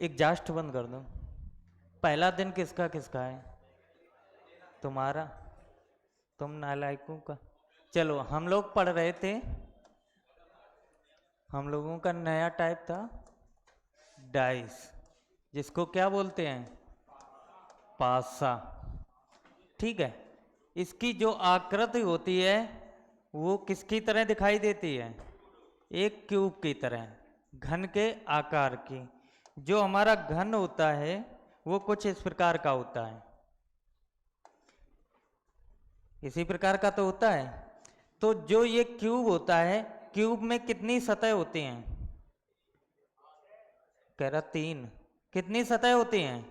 Exhaust बंद कर दो। पहला दिन किसका किसका है? तुम्हारा, तुम नालायकों का। चलो हम लोग पढ़ रहे थे, हम लोगों का नया टाइप था डाइस, जिसको क्या बोलते हैं? पासा। ठीक है, इसकी जो आकृति होती है वो किसकी तरह दिखाई देती है? एक क्यूब की तरह, घन के आकार की। जो हमारा घन होता है वो कुछ इस प्रकार का होता है, इसी प्रकार का तो होता है। तो जो ये क्यूब होता है, क्यूब में कितनी सतह होती हैं? कह रहा 3। कितनी सतह होती हैं?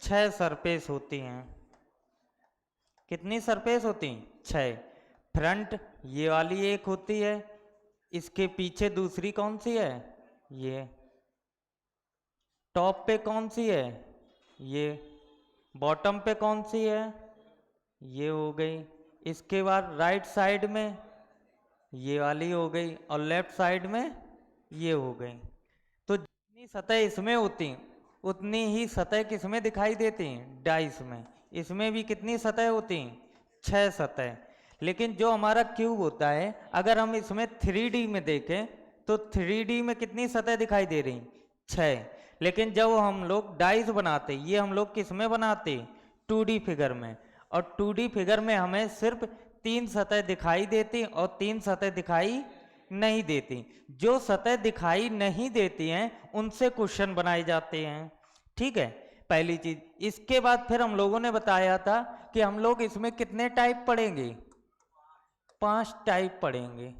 6 सरफेस होती हैं। कितनी सरफेस होती हैं? 6। फ्रंट ये वाली एक होती है, इसके पीछे दूसरी कौन सी है? ये। टॉप पे कौन सी है? ये। बॉटम पे कौन सी है? ये हो गई। इसके बाद राइट साइड में ये वाली हो गई, और लेफ्ट साइड में ये हो गई। तो जितनी सतह इसमें होती उतनी ही सतह किसमें दिखाई देती हैं? डाइस में। इसमें भी कितनी सतह होती हैं? 6 सतह। लेकिन जो हमारा क्यूब होता है, अगर हम इसमें 3D में देखें तो 3D में कितनी सतह दिखाई दे रही? 6। लेकिन जब हम लोग डाइस बनाते, ये हम लोग किस में बनाते? 2D फिगर में। और 2D फिगर में हमें सिर्फ 3 सतह दिखाई देती और 3 सतह दिखाई नहीं देती। जो सतह दिखाई नहीं देती हैं उनसे क्वेश्चन बनाए जाते हैं। ठीक है, पहली चीज। इसके बाद फिर हम लोगों ने बताया था कि हम लोग इसमें कितने टाइप पढ़ेंगे? 5 टाइप पढ़ेंगे।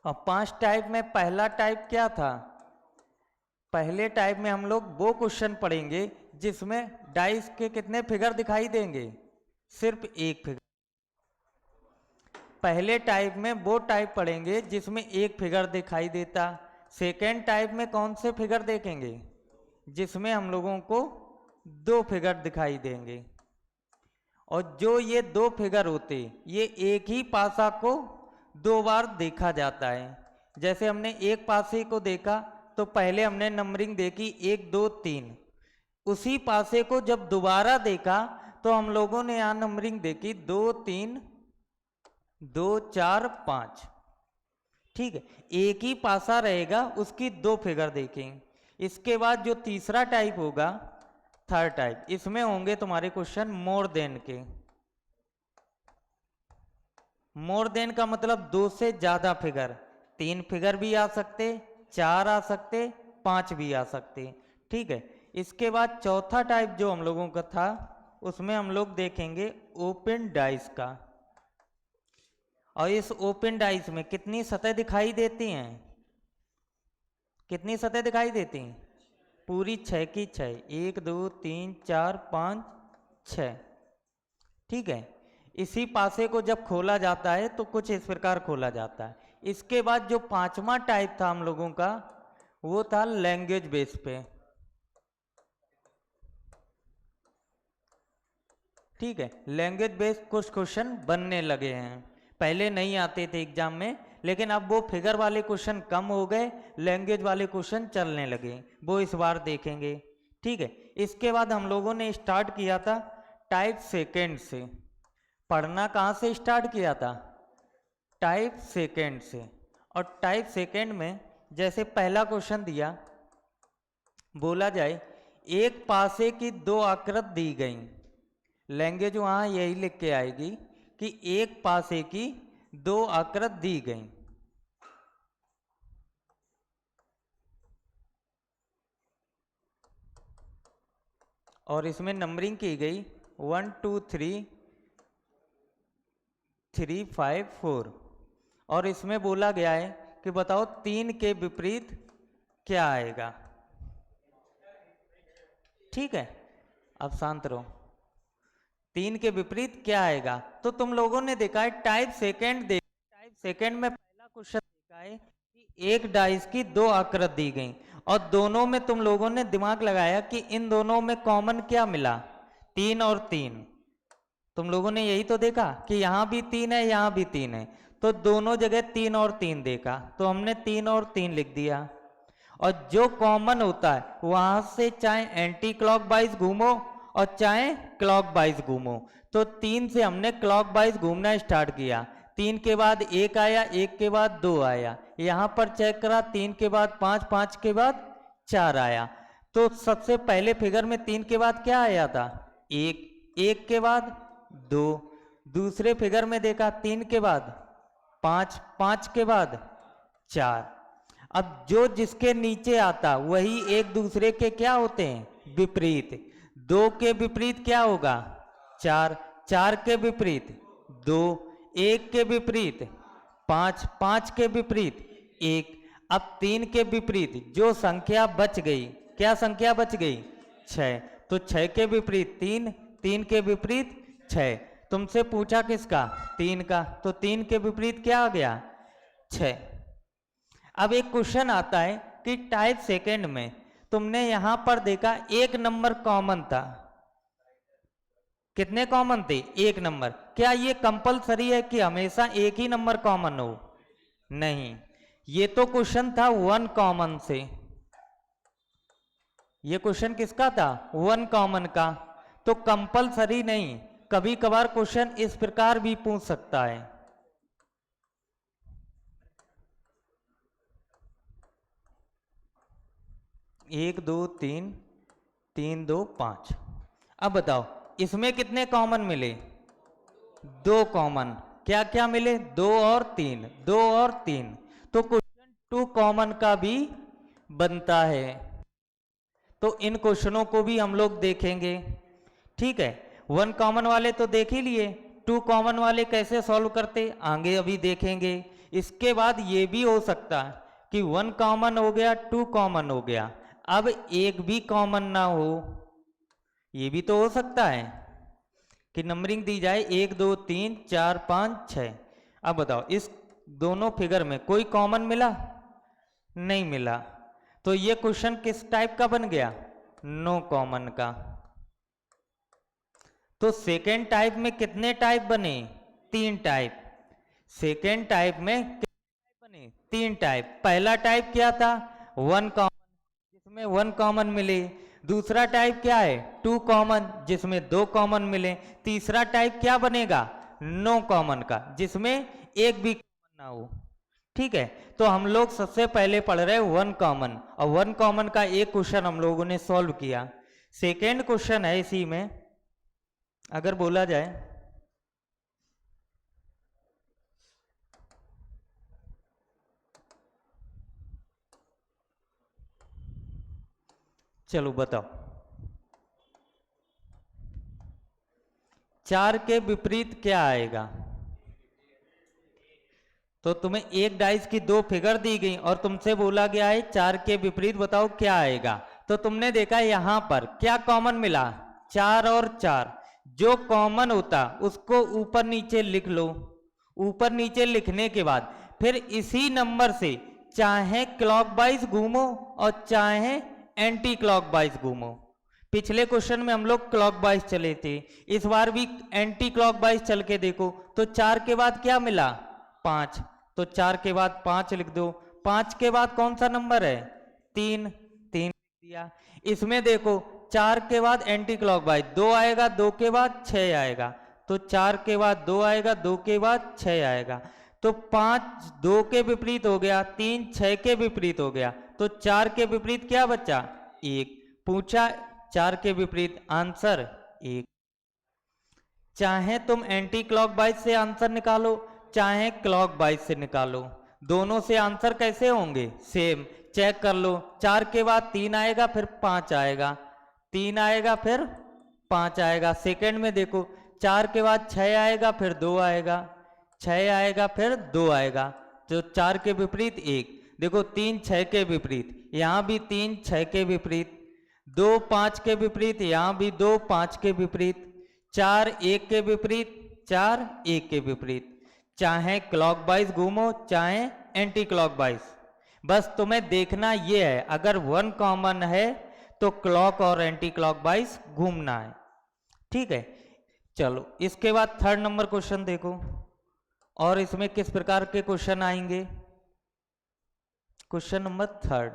और 5 टाइप में पहला टाइप क्या था? पहले टाइप में हम लोग वो क्वेश्चन पढ़ेंगे जिसमें डाइस के कितने फिगर दिखाई देंगे? सिर्फ एक फिगर। पहले टाइप में वो टाइप पढ़ेंगे जिसमें एक फिगर दिखाई देता। सेकेंड टाइप में कौन से फिगर देखेंगे? जिसमें हम लोगों को 2 फिगर दिखाई देंगे। और जो ये 2 फिगर होते, ये एक ही पासा को 2 बार देखा जाता है। जैसे हमने एक पासे को देखा तो पहले हमने नंबरिंग देखी 1 2 3। उसी पासे को जब दोबारा देखा तो हम लोगों ने यहाँ नंबरिंग देखी 2 3 2 4 5। ठीक है, एक ही पासा रहेगा, उसकी 2 फिगर देखेंगे। इसके बाद जो तीसरा टाइप होगा, थर्ड टाइप, इसमें होंगे तुम्हारे क्वेश्चन मोर देन के। मोर देन का मतलब 2 से ज्यादा फिगर। 3 फिगर भी आ सकते, 4 आ सकते, 5 भी आ सकते। ठीक है, इसके बाद चौथा टाइप जो हम लोगों का था, उसमें हम लोग देखेंगे ओपन डाइस का। और इस ओपन डाइस में कितनी सतह दिखाई देती हैं? कितनी सतह दिखाई देती हैं? पूरी 6 की 6। 1 2 3 4 5 6। ठीक है, इसी पासे को जब खोला जाता है तो कुछ इस प्रकार खोला जाता है। इसके बाद जो 5वां टाइप था हम लोगों का, वो था लैंग्वेज बेस पे। ठीक है, लैंग्वेज बेस कुछ क्वेश्चन बनने लगे हैं, पहले नहीं आते थे एग्जाम में, लेकिन अब वो फिगर वाले क्वेश्चन कम हो गए, लैंग्वेज वाले क्वेश्चन चलने लगे, वो इस बार देखेंगे। ठीक है, इसके बाद हम लोगों ने स्टार्ट किया था टाइप सेकेंड से। पढ़ना कहाँ से स्टार्ट किया था? टाइप सेकेंड से। और टाइप सेकेंड में जैसे पहला क्वेश्चन दिया, बोला जाए एक पासे की 2 आकृति दी गई। लैंग्वेज वहां यही लिख के आएगी कि एक पासे की 2 आकृति दी गई। और इसमें नंबरिंग की गई 1 2 3 3 5 4। और इसमें बोला गया है कि बताओ 3 के विपरीत क्या आएगा। ठीक है, अब शांत रहो। 3 के विपरीत क्या आएगा? तो तुम लोगों ने देखा है टाइप सेकेंड टाइप सेकेंड में पहला क्वेश्चन देखा है कि एक डाइस की 2 आकृति दी गई, और दोनों में तुम लोगों ने दिमाग लगाया कि इन दोनों में कॉमन क्या मिला? 3 और 3। तुम लोगों ने यही तो देखा कि यहां भी 3 है, यहां भी 3 है, तो दोनों जगह 3 और 3 देखा, तो हमने 3 और 3 लिख दिया। और जो कॉमन होता है वहां से चाहे एंटी क्लॉकवाइज घूमो और चाहे क्लॉकवाइज घूमो। तो 3 से हमने क्लॉकवाइज घूमना स्टार्ट किया, 3 के बाद 1 आया, 1 के बाद 2 आया, यहाँ पर चेक करा 3 के बाद 5, 5 के बाद 4 आया। तो सबसे पहले फिगर में 3 के बाद क्या आया था? 1, 1 के बाद 2, दूसरे फिगर में देखा 3 के बाद 5, 5 के बाद 4। अब जो जिसके नीचे आता वही एक दूसरे के क्या होते हैं? विपरीत। 2 के विपरीत क्या होगा? 4, 4 के विपरीत 2, 1 के विपरीत 5, 5 के विपरीत 1। अब 3 के विपरीत जो संख्या बच गई, क्या संख्या बच गई? 6। तो 6 के विपरीत 3, 3 के विपरीत 6। तुमसे पूछा किसका? 3 का, तो 3 के विपरीत क्या आ गया? 6। अब एक क्वेश्चन आता है कि टाइप सेकंड में तुमने यहां पर देखा 1 नंबर कॉमन था। कितने कॉमन थे? 1 नंबर। क्या ये कंपलसरी है कि हमेशा एक ही नंबर कॉमन हो? नहीं, ये तो क्वेश्चन था 1 कॉमन से। ये क्वेश्चन किसका था? 1 कॉमन का। तो कंपलसरी नहीं, कभी कभार क्वेश्चन इस प्रकार भी पूछ सकता है। एक, दो, तीन, 3, 2, 5। अब बताओ इसमें कितने कॉमन मिले? 2 कॉमन। क्या क्या मिले? 2 और 3, 2 और 3। तो क्वेश्चन 2 कॉमन का भी बनता है। तो इन क्वेश्चनों को भी हम लोग देखेंगे। ठीक है, 1 कॉमन वाले तो देख ही लिए, 2 कॉमन वाले कैसे सॉल्व करते आगे अभी देखेंगे। इसके बाद ये भी हो सकता है कि 1 कॉमन हो गया, 2 कॉमन हो गया, अब एक भी कॉमन ना हो। ये भी तो हो सकता है कि नंबरिंग दी जाए 1, 2, 3, 4, 5, 6। अब बताओ इस दोनों फिगर में कोई कॉमन मिला? नहीं मिला। तो ये क्वेश्चन किस टाइप का बन गया? नो कॉमन का। तो सेकेंड टाइप में कितने टाइप बने? 3 टाइप। सेकेंड टाइप में कितने टाइप बने? 3 टाइप। पहला टाइप क्या था? 1 कॉमन, जिसमें 1 कॉमन मिले। दूसरा टाइप क्या है? 2 कॉमन, जिसमें 2 कॉमन मिले। तीसरा टाइप क्या बनेगा? नो कॉमन का, जिसमें एक भी कॉमन ना हो। ठीक है, तो हम लोग सबसे पहले पढ़ रहे 1 कॉमन, और 1 कॉमन का एक क्वेश्चन हम लोगों ने सॉल्व किया। सेकेंड क्वेश्चन है इसी में, अगर बोला जाए चलो बताओ 4 के विपरीत क्या आएगा? तो तुम्हें एक डाइस की 2 फिगर दी गई और तुमसे बोला गया है 4 के विपरीत बताओ क्या आएगा। तो तुमने देखा यहां पर क्या कॉमन मिला? 4 और 4। जो कॉमन होता उसको ऊपर नीचे लिख लो। ऊपर नीचे लिखने के बाद फिर इसी नंबर से चाहे क्लॉकवाइज घूमो और चाहे एंटी क्लॉकवाइज घूमो। पिछले क्वेश्चन में हम लोग क्लॉकवाइज चले थे, इस बार भी एंटी क्लॉकवाइज चल के देखो। तो 4 के बाद क्या मिला? 5। तो 4 के बाद 5 लिख दो। 5 के बाद कौन सा नंबर है? 3, 3 लिख दिया। इसमें देखो 4 के बाद एंटी क्लॉकवाइज 2 आएगा, 2 के बाद 6 आएगा। तो 4 के बाद 2 आएगा, 2 के बाद 6 आएगा। तो 5 2 के विपरीत हो गया, 3 6 के विपरीत हो गया। तो 4 के विपरीत क्या बचा? 1। पूछा 4 के विपरीत, आंसर 1। चाहे तुम एंटी क्लॉकवाइज से आंसर निकालो चाहे क्लॉकवाइज से निकालो, दोनों से आंसर कैसे होंगे? सेम। चेक कर लो, 4 के बाद 3 आएगा फिर 5 आएगा, 3 आएगा फिर 5 आएगा। सेकंड में देखो 4 के बाद 6 आएगा फिर 2 आएगा, 6 आएगा फिर 2 आएगा। तो 4 के विपरीत 1। देखो 3 6 के विपरीत, यहाँ भी 3 6 के विपरीत, 2 5 के विपरीत, यहाँ भी 2 5 के विपरीत, 4 1 के विपरीत, 4 1 के विपरीत। चाहे क्लॉकवाइज घूमो चाहे एंटी क्लॉकवाइज, बस तुम्हें देखना ये है अगर 1 कॉमन है तो क्लॉक और एंटी क्लॉकवाइज घूमना है। ठीक है, चलो इसके बाद थर्ड नंबर क्वेश्चन देखो, और इसमें किस प्रकार के क्वेश्चन आएंगे। क्वेश्चन नंबर थर्ड,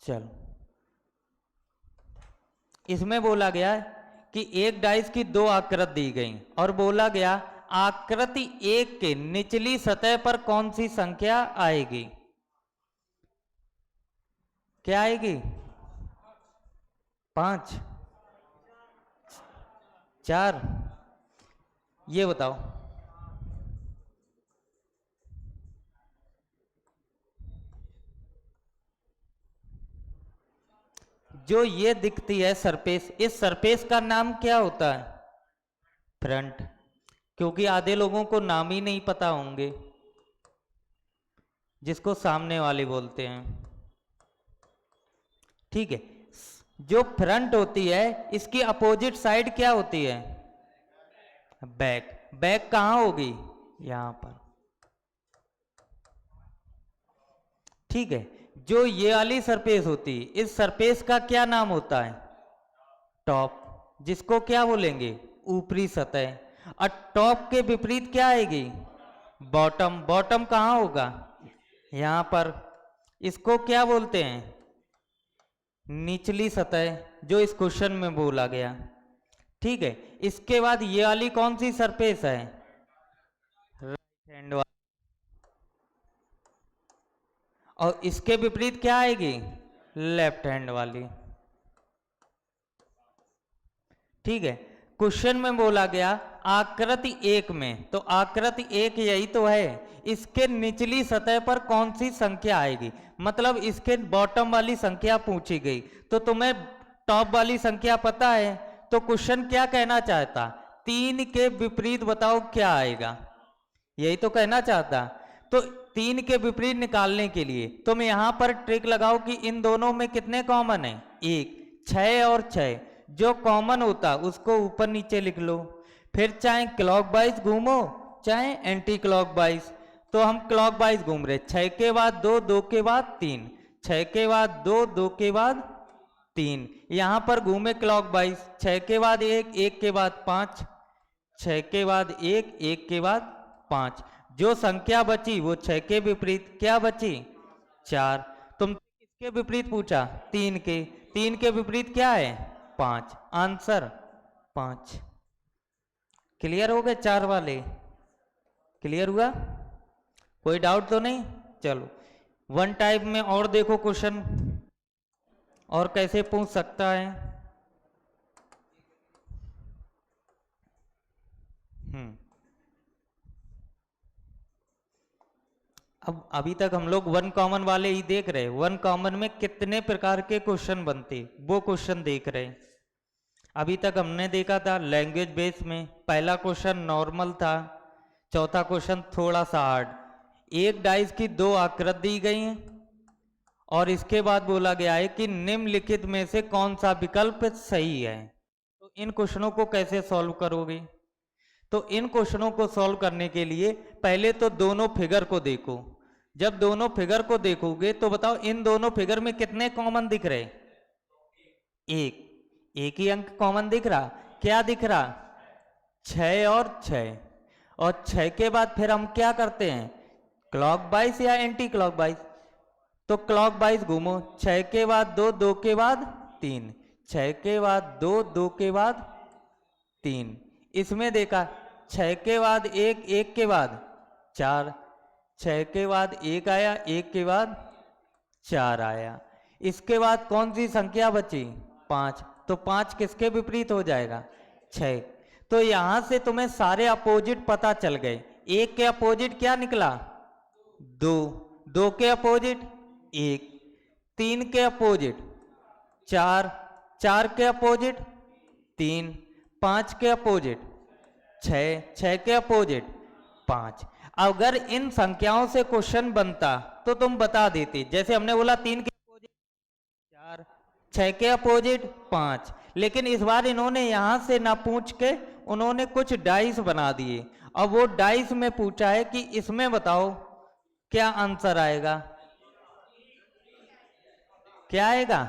चलो, इसमें बोला गया है कि एक डाइस की दो आकृति दी गई और बोला गया आकृति एक के निचली सतह पर कौन सी संख्या आएगी? क्या आएगी? 5, 4, ये बताओ। जो ये दिखती है सरफेस, इस सरफेस का नाम क्या होता है? फ्रंट। क्योंकि आधे लोगों को नाम ही नहीं पता होंगे, जिसको सामने वाले बोलते हैं। ठीक है, जो फ्रंट होती है इसकी अपोजिट साइड क्या होती है? बैक। बैक कहां होगी? यहां पर। ठीक है, जो ये वाली सरफेस होती है, इस सरफेस का क्या नाम होता है? टॉप। जिसको क्या बोलेंगे? ऊपरी सतह। और टॉप के विपरीत क्या आएगी? बॉटम। बॉटम कहां होगा? यहां पर। इसको क्या बोलते हैं? निचली सतह, जो इस क्वेश्चन में बोला गया। ठीक है, इसके बाद ये वाली कौन सी सरफेस है? राइट हैंड वाली। और इसके विपरीत क्या आएगी? लेफ्ट हैंड वाली। ठीक है, क्वेश्चन में बोला गया आकृति एक में, तो आकृति एक यही तो है, इसके निचली सतह पर कौन सी संख्या आएगी? मतलब इसके बॉटम वाली संख्या पूछी गई, तो तुम्हें टॉप वाली संख्या पता है, तो क्वेश्चन क्या कहना चाहता? 3 के विपरीत बताओ क्या आएगा, यही तो कहना चाहता। तो 3 के विपरीत निकालने के लिए तुम यहां पर ट्रिक लगाओ कि इन दोनों में कितने कॉमन है? 1। 6 और 6, जो कॉमन होता उसको ऊपर नीचे लिख लो। फिर चाहे क्लॉकवाइज घूमो चाहे एंटी क्लॉकवाइज, तो हम क्लॉकवाइज घूम रहे। 6 के बाद 2, 2 के बाद 3, 6 के बाद 2, 2 के बाद 3। यहां पर घूमे क्लॉकवाइज, 6 के बाद 1, 1 के बाद 5, 6 के बाद 1, 1 के बाद 5। जो संख्या बची वो 6 के विपरीत क्या बची? 4। तुम किसके विपरीत पूछा? 3 के। 3 के विपरीत क्या है? 5। आंसर 5। क्लियर हो गए? 4 वाले क्लियर हुआ? कोई डाउट तो नहीं? चलो, वन टाइप में और देखो क्वेश्चन, और कैसे पूछ सकता है। अब अभी तक हम लोग वन कॉमन वाले ही देख रहे। वन कॉमन में कितने प्रकार के क्वेश्चन बनते, वो क्वेश्चन देख रहे। अभी तक हमने देखा था लैंग्वेज बेस में पहला क्वेश्चन नॉर्मल था, चौथा क्वेश्चन थोड़ा सा हार्ड। एक डाइस की दो आकृति दी गई हैं और इसके बाद बोला गया है कि निम्नलिखित में से कौन सा विकल्प सही है। तो इन क्वेश्चनों को कैसे सॉल्व करोगे? तो इन क्वेश्चनों को सॉल्व करने के लिए पहले तो दोनों फिगर को देखो। जब दोनों फिगर को देखोगे तो बताओ इन दोनों फिगर में कितने कॉमन दिख रहे? एक ही अंक कॉमन दिख रहा। क्या दिख रहा? 6 और 6। और 6 के बाद फिर हम क्या करते हैं? क्लॉकवाइज या एंटी क्लॉकवाइज? तो क्लॉकवाइज घूमो। 6 के बाद 2, 2 के बाद 3, 6 के बाद 2, 2 के बाद 3। इसमें देखा 6 के बाद 1, 1 के बाद 4, 6 के बाद 1 आया, 1 के बाद 4 आया। इसके बाद कौन सी संख्या बची? 5। तो 5 किसके विपरीत हो जाएगा? 6। तो यहां से तुम्हें सारे अपोजिट पता चल गए। 1 के अपोजिट क्या निकला? 2, 2 के अपोजिट 1, 3 के अपोजिट 4, 4 के अपोजिट 3, 5 के अपोजिट 6, 6 के अपोजिट 5। अगर इन संख्याओं से क्वेश्चन बनता तो तुम बता देते। जैसे हमने बोला 3 के अपोजिट 4, 6 के अपोजिट 5। लेकिन इस बार इन्होंने यहां से ना पूछ के उन्होंने कुछ डाइस बना दिए। अब वो डाइस में पूछा है कि इसमें बताओ क्या आंसर आएगा? क्या आएगा?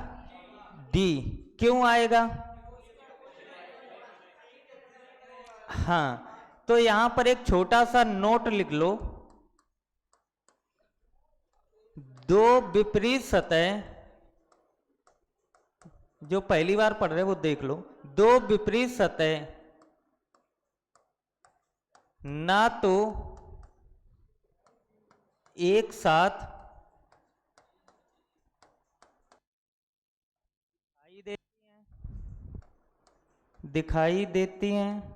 डी। क्यों आएगा? हाँ, तो यहां पर एक छोटा सा नोट लिख लो। दो विपरीत सतह जो पहली बार पढ़ रहे वो देख लो। दो विपरीत सतह ना तो एक साथ दिखाई देती हैं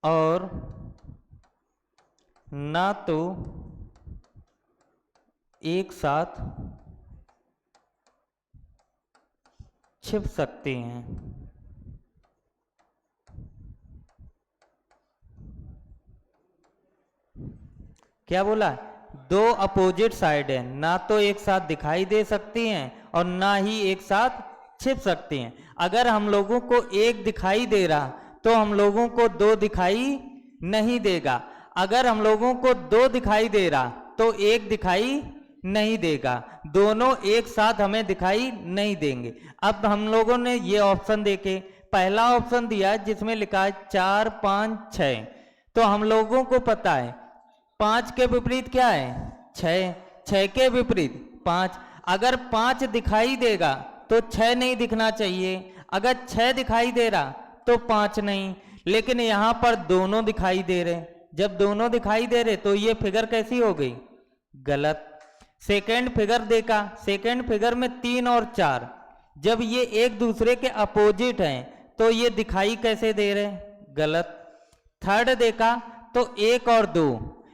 और ना तो एक साथ छिप सकती हैं। क्या बोला? दो अपोजिट साइड है, ना तो एक साथ दिखाई दे सकती हैं और ना ही एक साथ छिप सकती हैं। अगर हम लोगों को एक दिखाई दे रहा तो हम लोगों को दो दिखाई नहीं देगा, अगर हम लोगों को दो दिखाई दे रहा तो एक दिखाई नहीं देगा, दोनों एक साथ हमें दिखाई नहीं देंगे। अब हम लोगों ने ये ऑप्शन देखे, पहला ऑप्शन दिया जिसमें लिखा है 4 5 6, तो हम लोगों को पता है 5 के विपरीत क्या है 6, 6 के विपरीत 5। अगर 5 दिखाई देगा तो 6 नहीं दिखना चाहिए, अगर 6 दिखाई दे रहा तो 5 नहीं, लेकिन यहां पर दोनों दिखाई दे रहे। जब दोनों दिखाई दे रहे तो ये फिगर कैसी हो गई? गलत। सेकेंड फिगर देखा, सेकेंड फिगर में 3 और 4, जब ये एक दूसरे के अपोजिट हैं तो ये दिखाई कैसे दे रहे? गलत। थर्ड देखा तो 1 और 2,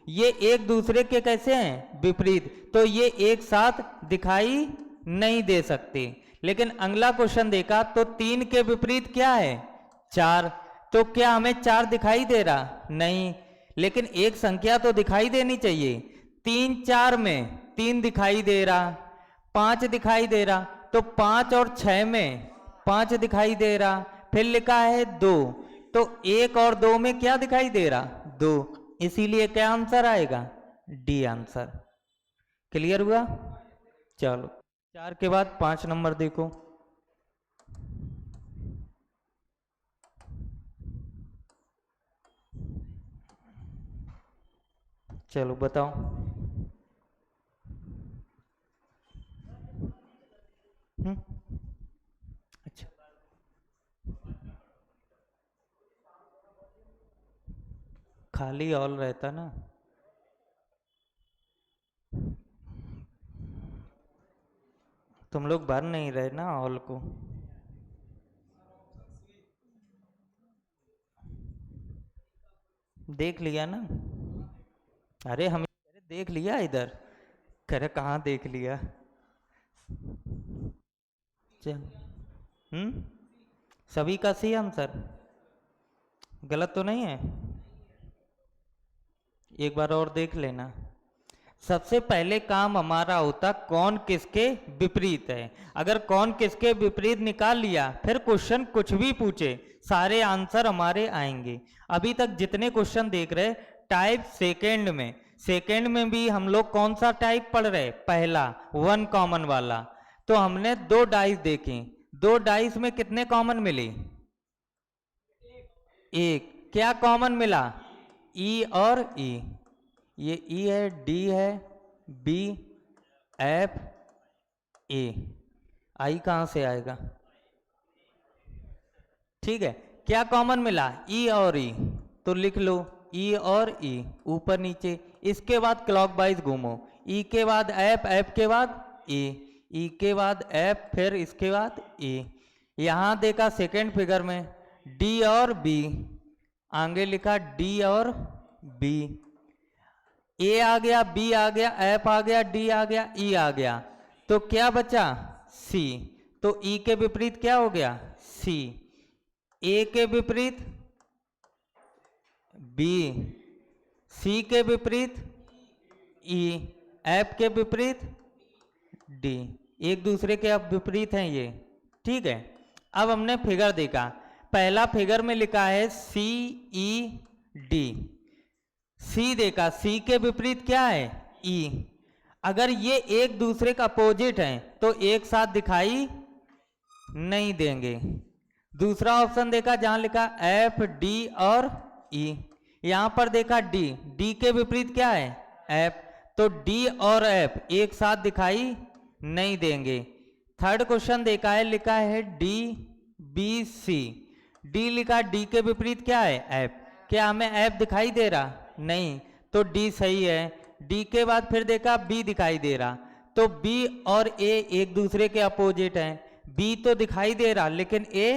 ये एक दूसरे के कैसे हैं? विपरीत, तो ये एक साथ दिखाई नहीं दे सकते। लेकिन अगला क्वेश्चन देखा तो 3 के विपरीत क्या है? 4, तो क्या हमें 4 दिखाई दे रहा? नहीं, लेकिन एक संख्या तो दिखाई देनी चाहिए। 3 4 में 3 दिखाई दे रहा, 5 दिखाई दे रहा, तो 5 और 6 में 5 दिखाई दे रहा। फिर लिखा है 2, तो 1 और 2 में क्या दिखाई दे रहा? 2, इसीलिए क्या आंसर आएगा? D answer. क्लियर हुआ? चलो 4 के बाद 5 नंबर देखो। चलो बताओ। अच्छा, खाली हॉल रहता ना, तुम लोग भर नहीं रहे ना हॉल को। देख लिया ना? अरे हम देख लिया इधर, करे कहाँ देख लिया? चल, सभी का सी आंसर, गलत तो नहीं है? एक बार और देख लेना। सबसे पहले काम हमारा होता कौन किसके विपरीत है। अगर कौन किसके विपरीत निकाल लिया, फिर क्वेश्चन कुछ भी पूछे सारे आंसर हमारे आएंगे। अभी तक जितने क्वेश्चन देख रहे टाइप सेकेंड में, सेकेंड में भी हम लोग कौन सा टाइप पढ़ रहे? पहला 1 कॉमन वाला। तो हमने 2 डाइस देखे, 2 डाइस में कितने कॉमन मिले? एक। क्या कॉमन मिला? ई और ई, ये ई है, डी है, बी, एफ, ए। आई कहां से आएगा? ठीक है, क्या कॉमन मिला? ई और ई, तो लिख लो ई और ई, ऊपर नीचे। इसके बाद क्लॉकवाइज घूमो, ई के बाद एफ, एफ के बाद ए, ई के बाद एफ, फिर इसके बाद ए। यहां देखा सेकेंड फिगर में डी और बी, आगे लिखा डी और बी, ए आ गया, बी आ गया, एफ आ गया, डी आ गया, ई आ गया, तो क्या बचा? सी। तो ई के विपरीत क्या हो गया? सी। ए के विपरीत बी, सी के विपरीत ई, एफ के विपरीत डी। एक दूसरे के अब विपरीत हैं ये, ठीक है। अब हमने फिगर देखा, पहला फिगर में लिखा है सी ई डी, सी देखा, सी के विपरीत क्या है? ई। अगर ये एक दूसरे का अपोजिट हैं तो एक साथ दिखाई नहीं देंगे। दूसरा ऑप्शन देखा जहां लिखा एफ, डी और ई, यहां पर देखा डी, डी के विपरीत क्या है? एफ, तो डी और एफ एक साथ दिखाई नहीं देंगे। थर्ड क्वेश्चन देखा है, लिखा है डी बी सी। डी लिखा, डी के विपरीत क्या है? एफ। क्या हमें एफ दिखाई दे रहा? नहीं, तो डी सही है। डी के बाद फिर देखा बी दिखाई दे रहा, तो बी और ए एक दूसरे के अपोजिट हैं। बी तो दिखाई दे रहा लेकिन ए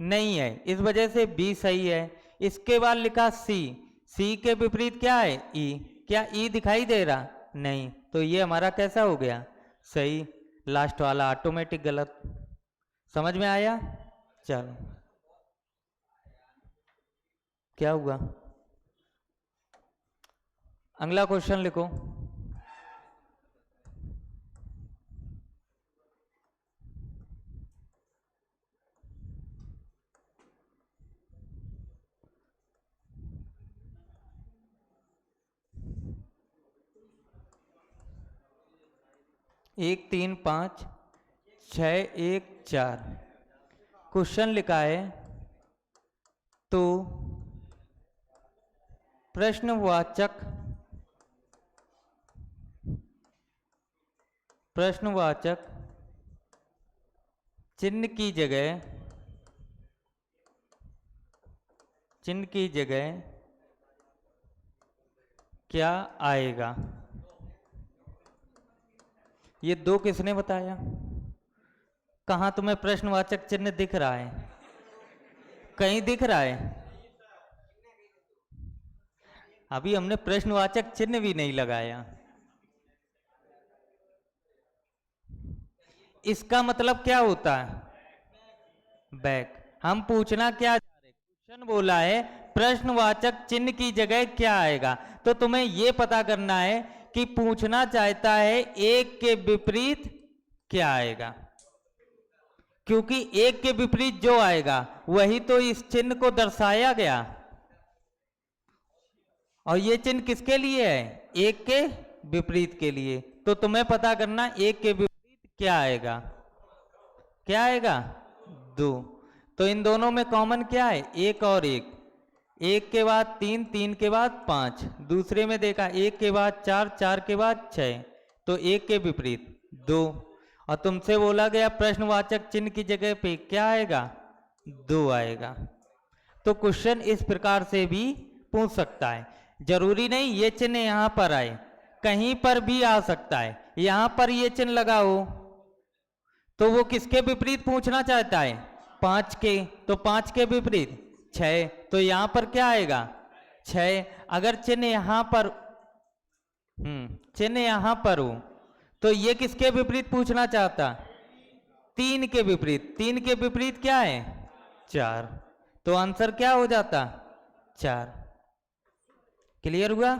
नहीं है, इस वजह से बी सही है। इसके बाद लिखा सी। सी के विपरीत क्या है? ई। क्या ई दिखाई दे रहा? नहीं, तो ये हमारा कैसा हो गया? सही। लास्ट वाला ऑटोमेटिक गलत। समझ में आया? चलो, क्या हुआ? अगला क्वेश्चन लिखो। एक 3 5 6 1 4 क्वेश्चन लिखा है, तो प्रश्नवाचक चिन्ह की जगह क्या आएगा? ये दो किसने बताया? कहाँ तुम्हें प्रश्नवाचक चिन्ह दिख रहा है? कहीं दिख रहा है? अभी हमने प्रश्नवाचक चिन्ह भी नहीं लगाया। इसका मतलब क्या होता है? बैक। हम पूछना क्या चाह रहे? क्वेश्चन बोला है प्रश्नवाचक चिन्ह की जगह क्या आएगा, तो तुम्हें यह पता करना है कि पूछना चाहता है एक के विपरीत क्या आएगा, क्योंकि एक के विपरीत जो आएगा वही तो इस चिन्ह को दर्शाया गया, और ये चिन्ह किसके लिए है? एक के विपरीत के लिए। तो तुम्हें पता करना एक के विपरीत क्या आएगा? क्या आएगा? 2। तो इन दोनों में कॉमन क्या है? एक और एक। एक के बाद 3, 3 के बाद 5। दूसरे में देखा एक के बाद 4, 4 के बाद 6। तो एक के विपरीत 2। और तुमसे बोला गया प्रश्नवाचक चिन्ह की जगह पे क्या आएगा? 2 आएगा। तो क्वेश्चन इस प्रकार से भी पूछ सकता है। जरूरी नहीं ये चिन्ह यहां पर आए, कहीं पर भी आ सकता है। यहां पर ये चिन्ह लगाओ तो वो किसके विपरीत पूछना चाहता है? 5 के। तो 5 के विपरीत 6। तो यहां पर क्या आएगा? 6। अगर चिन्ह यहां पर चिन्ह यहां पर हो तो ये किसके विपरीत पूछना चाहता? 3 के विपरीत। 3 के विपरीत क्या है? 4। तो आंसर क्या हो जाता? 4। क्लियर हुआ?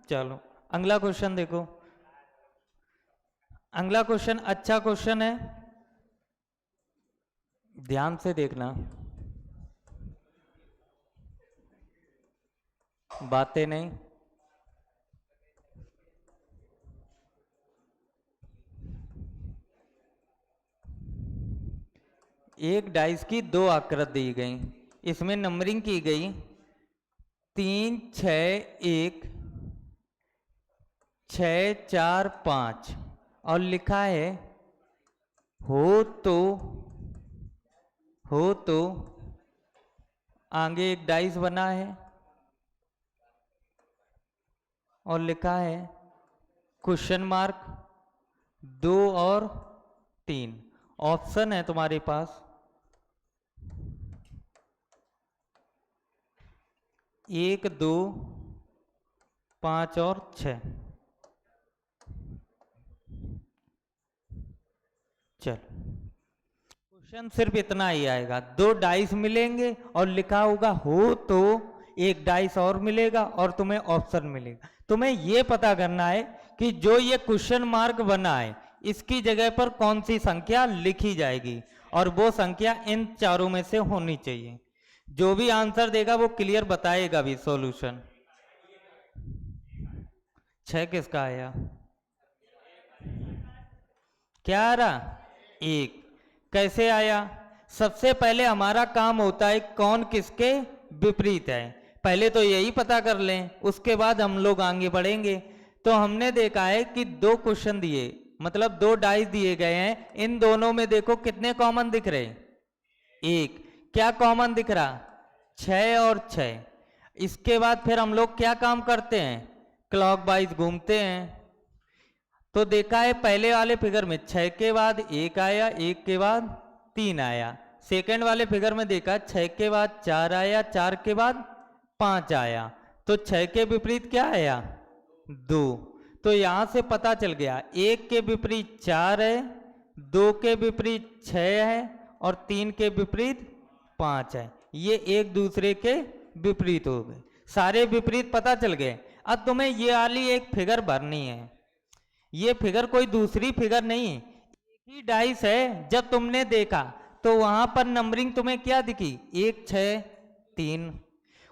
चलो अगला क्वेश्चन देखो। अगला क्वेश्चन अच्छा क्वेश्चन है, ध्यान से देखना, बातें नहीं। एक डाइस की 2 आकृति दी गई, इसमें नंबरिंग की गई 3 6 1 6 4 5 और लिखा है हो तो आगे एक डाइस बना है और लिखा है क्वेश्चन मार्क 2 और 3। ऑप्शन है तुम्हारे पास 1 2 5 और 6। चल क्वेश्चन सिर्फ इतना ही आएगा, 2 डाइस मिलेंगे और लिखा होगा हो तो एक डाइस और मिलेगा और तुम्हें ऑप्शन मिलेगा। तुम्हें यह पता करना है कि जो ये क्वेश्चन मार्क बना है इसकी जगह पर कौन सी संख्या लिखी जाएगी, और वो संख्या इन चारों में से होनी चाहिए। जो भी आंसर देगा वो क्लियर बताएगा भी सॉल्यूशन। 6 किसका आया? क्या आ रहा? 1। कैसे आया? सबसे पहले हमारा काम होता है कौन किसके विपरीत है, पहले तो यही पता कर लें, उसके बाद हम लोग आगे बढ़ेंगे। तो हमने देखा है कि 2 क्वेश्चन दिए, मतलब दो डाइस दिए गए हैं, इन दोनों में देखो कितने कॉमन दिख रहे, एक। क्या कॉमन दिख रहा, 6 और 6। इसके बाद फिर हम लोग क्या काम करते हैं, क्लॉकवाइज घूमते हैं। तो देखा है पहले वाले फिगर में 6 के बाद 1 आया, 1 के बाद 3 आया। सेकंड वाले फिगर में देखा 6 के बाद 4 आया, 4 के बाद 5 आया। तो 6 के विपरीत क्या आया, 2। तो यहां से पता चल गया 1 के विपरीत 4 है, 2 के विपरीत 6 है और 3 के विपरीत 5 है। ये एक दूसरे के विपरीत हो गए, सारे विपरीत पता चल गए। अब तुम्हें ये वाली एक फिगर भरनी है। ये फिगर कोई दूसरी फिगर नहीं, एक ही डाइस है। जब तुमने देखा तो वहां पर नंबरिंग तुम्हें क्या दिखी, 1 6 3।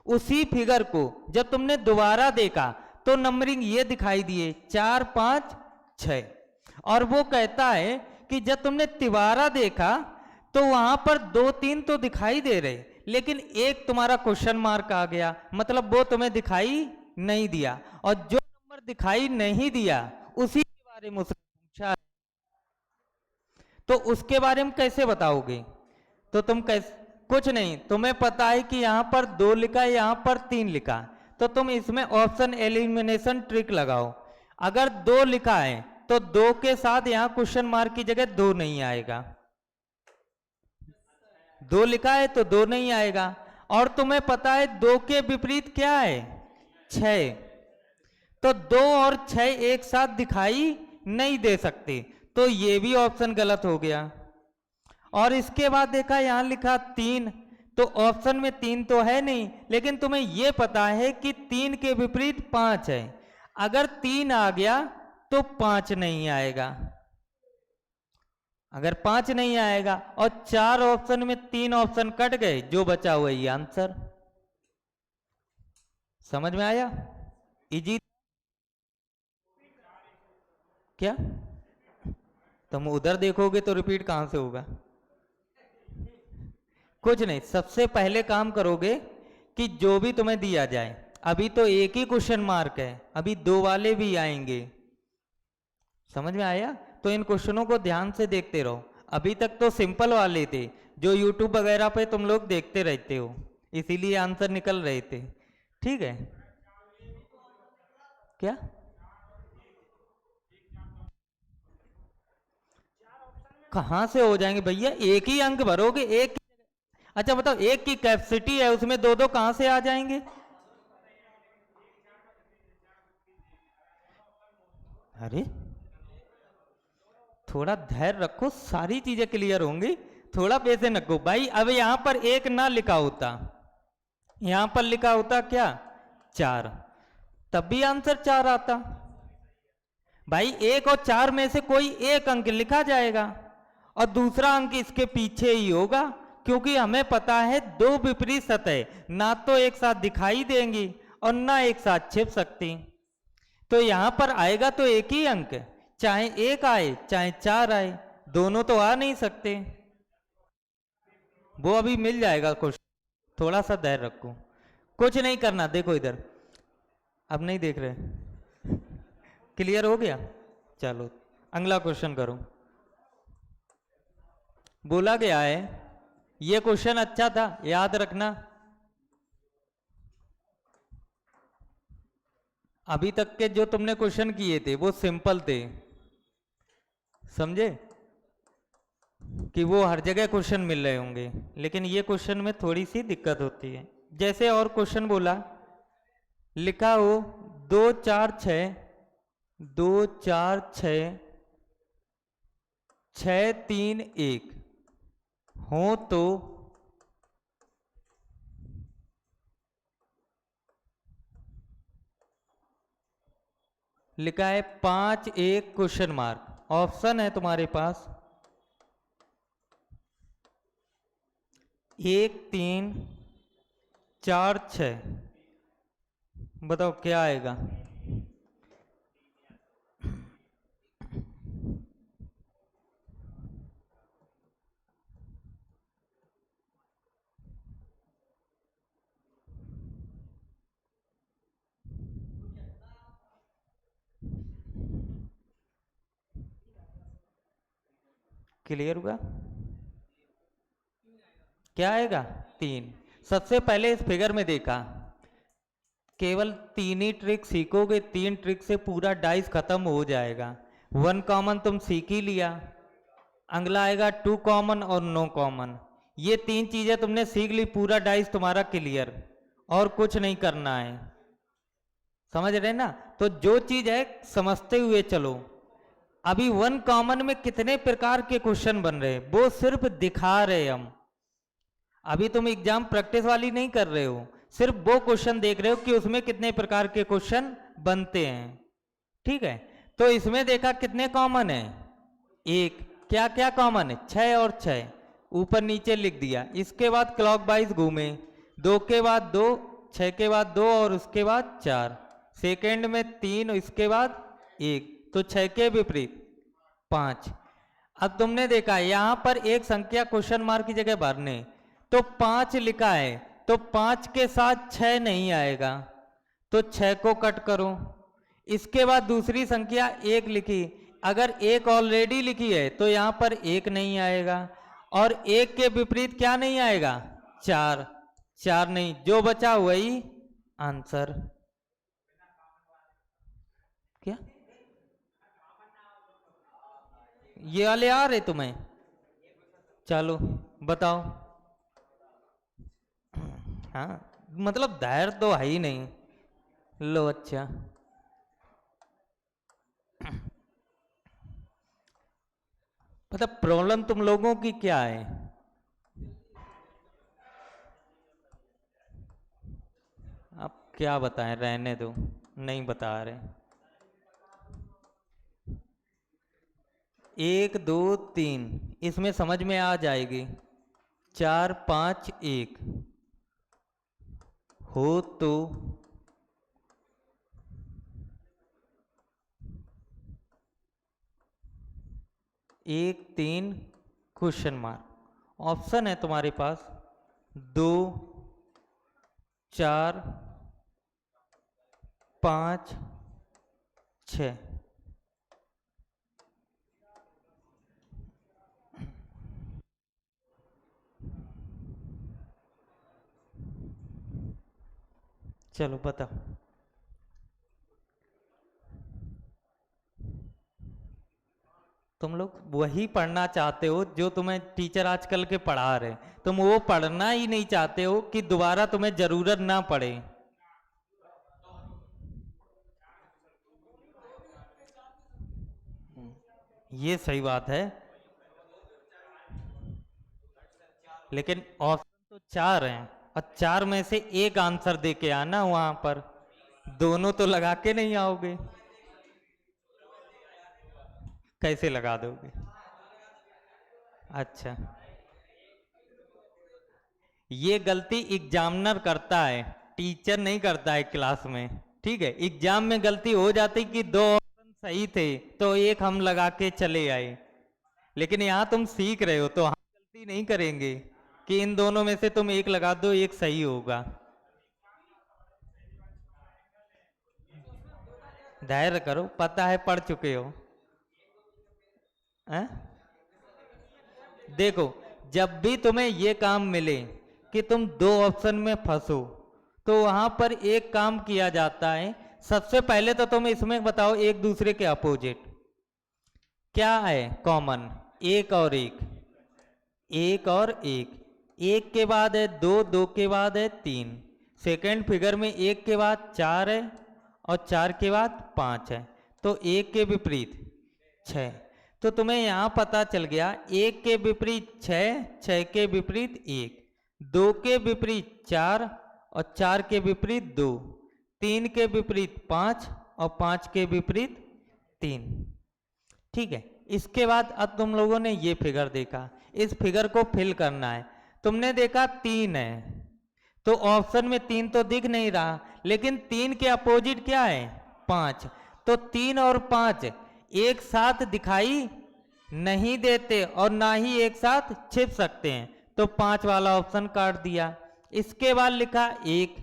उसी फिगर को जब तुमने दोबारा देखा तो नंबरिंग ये दिखाई दिए 4 5 6। और वो कहता है कि जब तुमने तिबारा देखा तो वहां पर 2 3 तो दिखाई दे रहे, लेकिन एक तुम्हारा क्वेश्चन मार्क आ गया, मतलब वो तुम्हें दिखाई नहीं दिया। और जो नंबर दिखाई नहीं दिया उसी के बारे में उसने पूछा, तो उसके बारे में कैसे बताओगे। तो तुम कैसे, कुछ नहीं, तुम्हें पता है कि यहाँ पर 2 लिखा है, यहाँ पर 3 लिखा है, तो तुम इसमें ऑप्शन एलिमिनेशन ट्रिक लगाओ। अगर 2 लिखा है तो 2 के साथ यहाँ क्वेश्चन मार्क की जगह 2 नहीं आएगा, 2 लिखा है तो 2 नहीं आएगा। और तुम्हें पता है 2 के विपरीत क्या है, 6। तो 2 और 6 एक साथ दिखाई नहीं दे सकते, तो ये भी ऑप्शन गलत हो गया। और इसके बाद देखा यहां लिखा 3, तो ऑप्शन में 3 तो है नहीं, लेकिन तुम्हें यह पता है कि 3 के विपरीत 5 है। अगर 3 आ गया तो 5 नहीं आएगा, अगर 5 नहीं आएगा और 4 ऑप्शन में 3 ऑप्शन कट गए, जो बचा हुआ ये आंसर। समझ में आया, इजी। क्या तुम उधर देखोगे तो रिपीट कहां से होगा, कुछ नहीं। सबसे पहले काम करोगे कि जो भी तुम्हें दिया जाए, अभी तो एक ही क्वेश्चन मार्क है, अभी 2 वाले भी आएंगे। समझ में आया, तो इन क्वेश्चनों को ध्यान से देखते रहो। अभी तक तो सिंपल वाले थे जो यूट्यूब वगैरह पे तुम लोग देखते रहते हो, इसीलिए आंसर निकल रहे थे। ठीक है, क्या कहां से हो जाएंगे भैया, एक ही अंक भरोगे, एक। अच्छा बताओ, एक की कैपेसिटी है, उसमें दो दो कहां से आ जाएंगे। अरे थोड़ा धैर्य रखो, सारी चीजें क्लियर होंगी, थोड़ा पेशेंस रखो भाई। अब यहां पर एक ना लिखा होता, यहां पर लिखा होता क्या, 4, तब भी आंसर 4 आता। भाई 1 और 4 में से कोई एक अंक लिखा जाएगा और दूसरा अंक इसके पीछे ही होगा, क्योंकि हमें पता है दो विपरीत सतह ना तो एक साथ दिखाई देंगी और ना एक साथ छिप सकती। तो यहां पर आएगा तो एक ही अंक, चाहे 1 आए चाहे 4 आए, दोनों तो आ नहीं सकते। वो अभी मिल जाएगा क्वेश्चन, थोड़ा सा धैर्य रखो, कुछ नहीं करना। देखो इधर, अब नहीं देख रहे, क्लियर हो गया। चलो अगला क्वेश्चन करो। बोला गया है, ये क्वेश्चन अच्छा था, याद रखना। अभी तक के जो तुमने क्वेश्चन किए थे वो सिंपल थे, समझे, कि वो हर जगह क्वेश्चन मिल रहे होंगे, लेकिन ये क्वेश्चन में थोड़ी सी दिक्कत होती है। जैसे और क्वेश्चन बोला, लिखा हो 2 4 6, 2 4 6, 6 3 1 हो तो लिखा है 5 1 क्वेश्चन मार्क। ऑप्शन है तुम्हारे पास 1 3 4 6, बताओ क्या आएगा। क्लियर हुआ? क्या आएगा? 3। सबसे पहले इस फिगर में देखा, केवल 3 ही ट्रिक सीखोगे, 3 ट्रिक से पूरा डाइस खत्म हो जाएगा। 1 कॉमन तुम सीख ही लिया, अगला आएगा 2 कॉमन और नो कॉमन। ये 3 चीजें तुमने सीख ली, पूरा डाइस तुम्हारा क्लियर, और कुछ नहीं करना है। समझ रहे ना? तो जो चीज है समझते हुए चलो। अभी 1 कॉमन में कितने प्रकार के क्वेश्चन बन रहे हैं वो सिर्फ दिखा रहे हम। अभी तुम एग्जाम प्रैक्टिस वाली नहीं कर रहे हो, सिर्फ वो क्वेश्चन देख रहे हो कि उसमें कितने प्रकार के क्वेश्चन बनते हैं। ठीक है, तो इसमें देखा कितने कॉमन है? 1। क्या क्या कॉमन है? 6 और 6 ऊपर नीचे लिख दिया। इसके बाद क्लॉकवाइज घूमे, 2 के बाद 2, 6 के बाद 2 और उसके बाद 4, सेकेंड में 3, इसके बाद 1, तो 6 के विपरीत 5। अब तुमने देखा यहां पर एक संख्या क्वेश्चन मार्क की जगह भरने, तो 5 लिखा है, तो 5 के साथ 6 नहीं आएगा, तो 6 को कट करो। इसके बाद दूसरी संख्या 1 लिखी, अगर 1 ऑलरेडी लिखी है तो यहां पर 1 नहीं आएगा, और 1 के विपरीत क्या नहीं आएगा? 4। 4 नहीं, जो बचा वही आंसर। क्या ये वाले आ रहे तुम्हें? चलो बताओ। हाँ, मतलब धैर्य तो है ही नहीं। लो अच्छा, मतलब प्रॉब्लम तुम लोगों की क्या है? अब क्या बताएं, रहने दो, नहीं बता रहे। 1 2 3 इसमें समझ में आ जाएगी। 4 5 1 हो तो 1 3 क्वेश्चन मार्क। ऑप्शन है तुम्हारे पास 2 4 5 6। चलो बताओ। तुम लोग वही पढ़ना चाहते हो जो तुम्हें टीचर आजकल के पढ़ा रहे, तुम वो पढ़ना ही नहीं चाहते हो कि दोबारा तुम्हें जरूरत ना पड़े। ये सही बात है, लेकिन ऑप्शन तो 4 हैं, और 4 में से एक आंसर दे के आना वहां पर, दोनों तो लगा के नहीं आओगे। कैसे लगा दोगे? अच्छा, ये गलती एग्जामिनर करता है, टीचर नहीं करता है क्लास में। ठीक है, एग्जाम में गलती हो जाती कि 2 ऑप्शन सही थे तो एक हम लगा के चले आए, लेकिन यहाँ तुम सीख रहे हो तो हम गलती नहीं करेंगे कि इन दोनों में से तुम एक लगा दो, एक सही होगा। धैर्य करो, पता है पढ़ चुके हो। हैं? देखो, जब भी तुम्हें ये काम मिले कि तुम 2 ऑप्शन में फंसो, तो वहां पर एक काम किया जाता है। सबसे पहले तो तुम इसमें बताओ एक दूसरे के अपोजिट क्या है कॉमन? 1 और 1, 1 और 1, 1 के बाद है 2, 2 के बाद है 3, सेकेंड फिगर में 1 के बाद 4 है और 4 के बाद 5 है, तो 1 के विपरीत 6। तो तुम्हें यहाँ पता चल गया 1 के विपरीत 6, 6 के विपरीत 1, 2 के विपरीत 4 और 4 के विपरीत 2, 3 के विपरीत 5 और 5 के विपरीत 3। ठीक है, इसके बाद अब तुम लोगों ने ये फिगर देखा, इस फिगर को फिल करना है। तुमने देखा 3 है, तो ऑप्शन में 3 तो दिख नहीं रहा, लेकिन 3 के अपोजिट क्या है? 5, तो 3 और 5 एक साथ दिखाई नहीं देते और ना ही एक साथ छिप सकते हैं, तो 5 वाला ऑप्शन काट दिया। इसके बाद लिखा 1,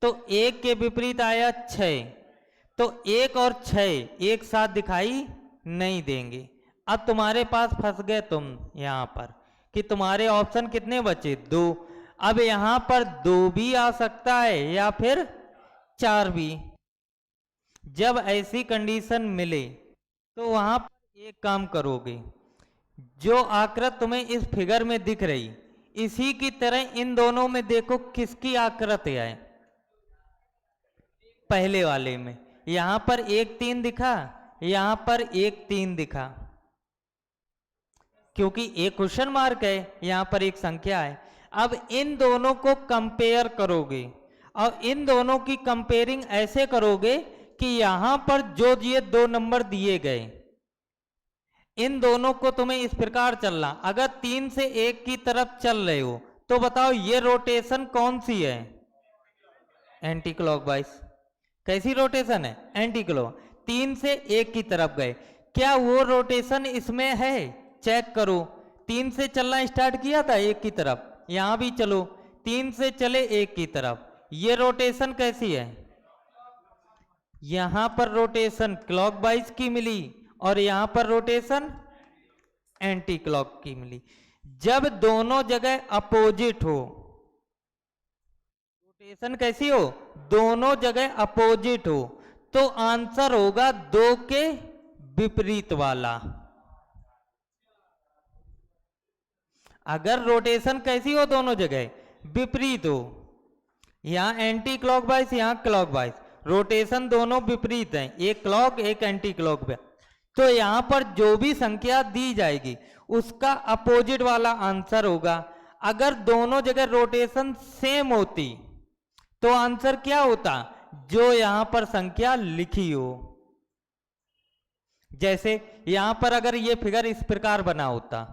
तो 1 के विपरीत आया 6, तो 1 और 6 एक साथ दिखाई नहीं देंगे। अब तुम्हारे पास फंस गए तुम यहां पर कि तुम्हारे ऑप्शन कितने बचे, 2। अब यहां पर 2 भी आ सकता है या फिर 4 भी। जब ऐसी कंडीशन मिले तो वहां पर एक काम करोगे, जो आकृत तुम्हें इस फिगर में दिख रही इसी की तरह इन दोनों में देखो किसकी आकृति है। पहले वाले में यहां पर 1 3 दिखा, यहां पर 1 3 दिखा, क्योंकि एक क्वेश्चन मार्क है, यहां पर एक संख्या है। अब इन दोनों को कंपेयर करोगे और इन दोनों की कंपेयरिंग ऐसे करोगे कि यहां पर जो ये 2 नंबर दिए गए इन दोनों को तुम्हें इस प्रकार चलना। अगर 3 से 1 की तरफ चल रहे हो तो बताओ ये रोटेशन कौन सी है, एंटी क्लॉकवाइज। कैसी रोटेशन है, एंटी क्लॉक। 3 से 1 की तरफ गए, क्या वो रोटेशन इसमें है, चेक करो। 3 से चलना स्टार्ट किया था 1 की तरफ, यहां भी चलो 3 से चले 1 की तरफ, ये रोटेशन कैसी है, यहां पर रोटेशन क्लॉकवाइज की मिली और यहां पर रोटेशन एंटी क्लॉक की मिली। जब दोनों जगह अपोजिट हो, रोटेशन कैसी हो, दोनों जगह अपोजिट हो, तो आंसर होगा 2 के विपरीत वाला। अगर रोटेशन कैसी हो, दोनों जगह विपरीत हो, यहां एंटी क्लॉकवाइज यहां क्लॉकवाइज, रोटेशन दोनों विपरीत हैं, एक क्लॉक एक एंटी क्लॉक, तो यहां पर जो भी संख्या दी जाएगी उसका अपोजिट वाला आंसर होगा। अगर दोनों जगह रोटेशन सेम होती तो आंसर क्या होता, जो यहां पर संख्या लिखी हो। जैसे यहां पर अगर ये फिगर इस प्रकार बना होता,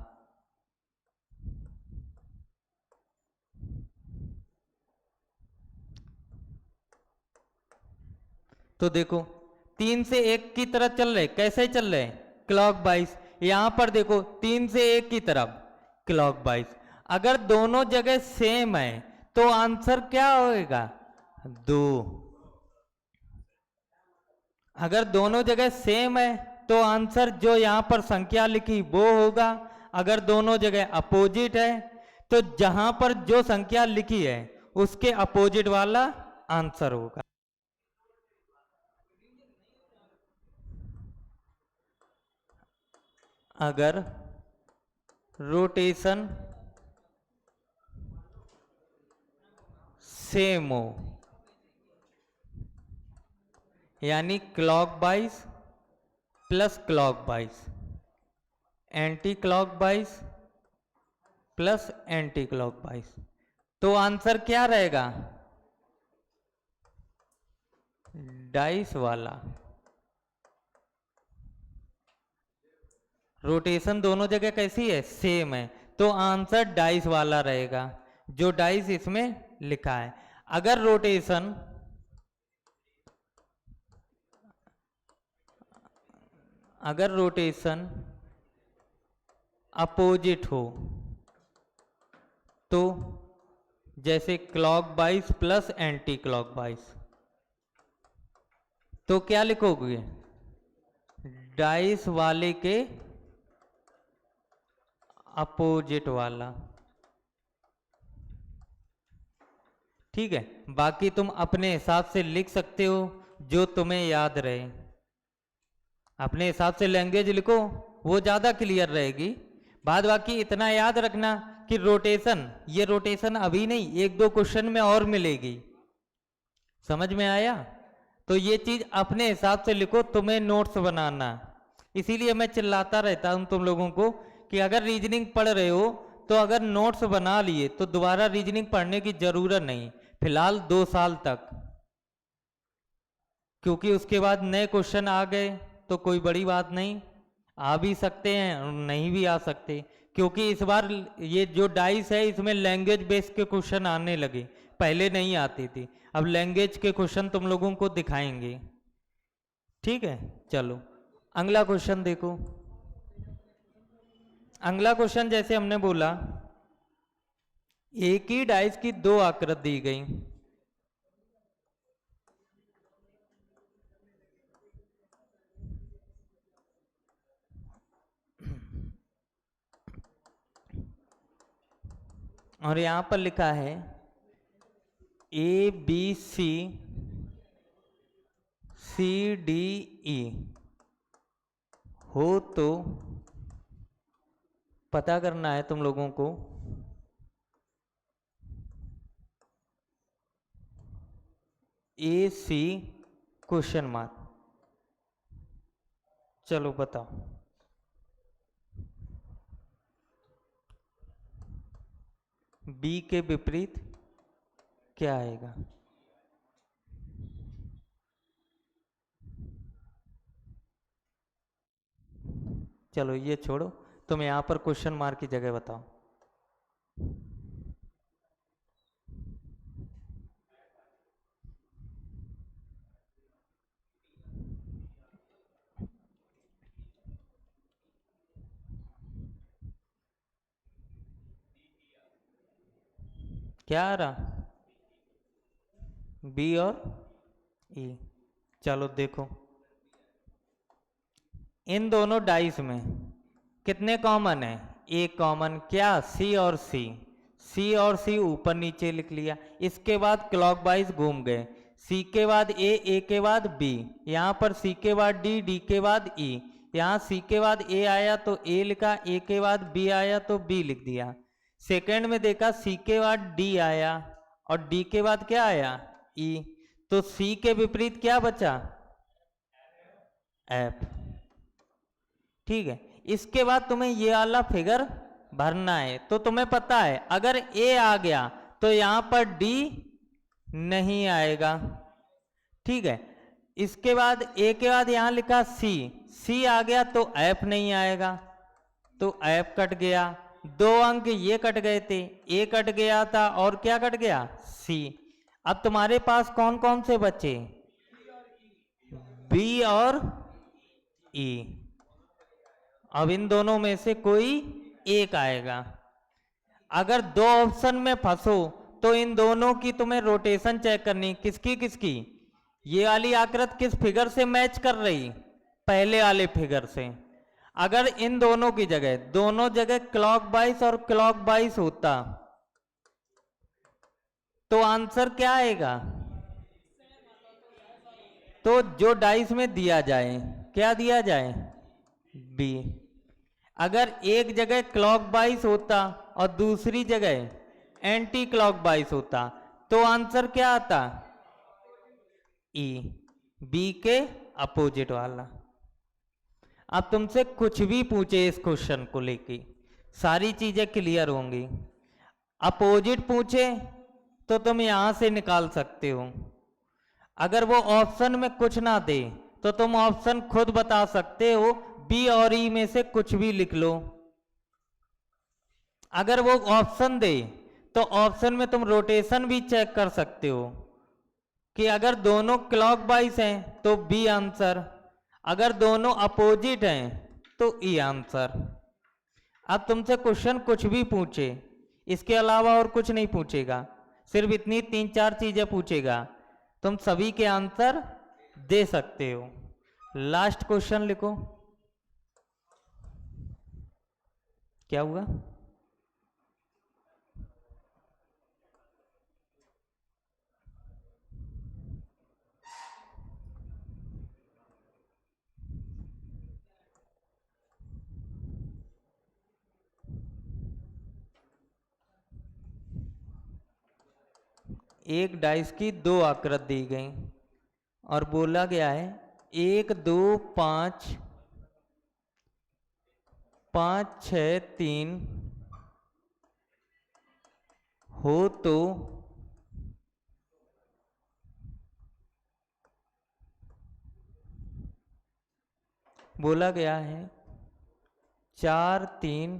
तो देखो 3 से 1 की तरफ चल रहे, कैसे चल रहे, क्लॉकवाइज। यहां पर देखो 3 से 1 की तरफ क्लॉकवाइज। अगर दोनों जगह सेम है तो आंसर क्या होएगा, 2। अगर दोनों जगह सेम है तो आंसर जो यहां पर संख्या लिखी वो होगा। अगर दोनों जगह अपोजिट है तो जहां पर जो संख्या लिखी है उसके अपोजिट वाला आंसर होगा। अगर रोटेशन सेम हो, यानी clockwise plus clockwise, anti clockwise plus anti clockwise, तो आंसर क्या रहेगा, डाइस वाला। रोटेशन दोनों जगह कैसी है, सेम है, तो आंसर डाइस वाला रहेगा, जो डाइस इसमें लिखा है। अगर रोटेशन अपोजिट हो तो जैसे क्लॉकवाइज प्लस एंटी क्लॉकवाइज, तो क्या लिखोगे, डाइस वाले के अपोजिट वाला। ठीक है, बाकी तुम अपने हिसाब से लिख सकते हो जो तुम्हें याद रहे, अपने हिसाब से लैंग्वेज लिखो, वो ज़्यादा क्लियर रहेगी। बाद बाकी इतना याद रखना कि रोटेशन, ये रोटेशन अभी नहीं, 1 2 क्वेश्चन में और मिलेगी। समझ में आया, तो ये चीज़ अपने हिसाब से लिखो, तुम्हें नोट्स बनाना। इसीलिए मैं चिल्लाता रहता हूँ तुम लोगों को कि अगर रीजनिंग पढ़ रहे हो तो अगर नोट्स बना लिए तो दोबारा रीजनिंग पढ़ने की ज़रूरत नहीं, फिलहाल 2 साल तक, क्योंकि उसके बाद नए क्वेश्चन आ गए तो कोई बड़ी बात नहीं, आ भी सकते हैं और नहीं भी आ सकते, क्योंकि इस बार ये जो डाइस है इसमें लैंग्वेज बेस्ड के क्वेश्चन आने लगे, पहले नहीं आती थी, अब लैंग्वेज के क्वेश्चन तुम लोगों को दिखाएंगे। ठीक है, चलो अगला क्वेश्चन देखो। अगला क्वेश्चन जैसे हमने बोला, एक ही डाइस की 2 आकृति दी गई, और यहां पर लिखा है ABC CDE हो तो पता करना है तुम लोगों को AC क्वेश्चन मार्क। चलो बताओ। बी के विपरीत क्या आएगा? चलो ये छोड़ो, तुम यहां पर क्वेश्चन मार्क की जगह बताओ। क्या आ रहा? बी और ई। चलो देखो, इन दोनों डाइस में कितने कॉमन है? एक कॉमन, क्या? सी और सी। सी और सी ऊपर नीचे लिख लिया। इसके बाद क्लॉकवाइज घूम गए, सी के बाद ए के बाद बी, यहाँ पर सी के बाद डी, डी के बाद ई, यहाँ सी के बाद ए आया तो ए लिखा, ए के बाद बी आया तो बी लिख दिया। सेकंड में देखा सी के बाद डी आया और डी के बाद क्या आया? ई। तो सी के विपरीत क्या बचा? एफ। ठीक है, इसके बाद तुम्हें ये वाला फिगर भरना है। तो तुम्हें पता है अगर ए आ गया तो यहां पर डी नहीं आएगा। ठीक है, इसके बाद ए के बाद यहां लिखा सी, सी आ गया तो एफ नहीं आएगा, तो एफ कट गया। दो अंक ये कट गए थे, ए कट गया था और क्या कट गया? सी। अब तुम्हारे पास कौन कौन से बचे? बी और ई। अब इन दोनों में से कोई एक आएगा। अगर दो ऑप्शन में फंसो तो इन दोनों की तुम्हें रोटेशन चेक करनी। किसकी किसकी? ये वाली आकृति किस फिगर से मैच कर रही? पहले वाले फिगर से। अगर इन दोनों की जगह, दोनों जगह क्लॉकवाइज और क्लॉकवाइज होता तो आंसर क्या आएगा? तो जो डाइस में दिया जाए, क्या दिया जाए? बी। अगर एक जगह क्लॉकवाइज होता और दूसरी जगह एंटी क्लॉकवाइज होता तो आंसर क्या आता? ई, बी के अपोजिट वाला। अब तुमसे कुछ भी पूछे इस क्वेश्चन को लेके सारी चीजें क्लियर होंगी। अपोजिट पूछे तो तुम यहां से निकाल सकते हो। अगर वो ऑप्शन में कुछ ना दे तो तुम ऑप्शन खुद बता सकते हो, बी और ई में से कुछ भी लिख लो। अगर वो ऑप्शन दे तो ऑप्शन में तुम रोटेशन भी चेक कर सकते हो कि अगर दोनों क्लॉकवाइज हैं तो बी आंसर, अगर दोनों अपोजिट हैं तो ई आंसर। अब तुमसे क्वेश्चन कुछ भी पूछे, इसके अलावा और कुछ नहीं पूछेगा, सिर्फ इतनी तीन चार चीजें पूछेगा, तुम सभी के आंसर दे सकते हो। लास्ट क्वेश्चन लिखो। क्या हुआ? एक डाइस की दो आकृति दी गई और बोला गया है 1 2 5 5 6 3 हो तो बोला गया है 4 3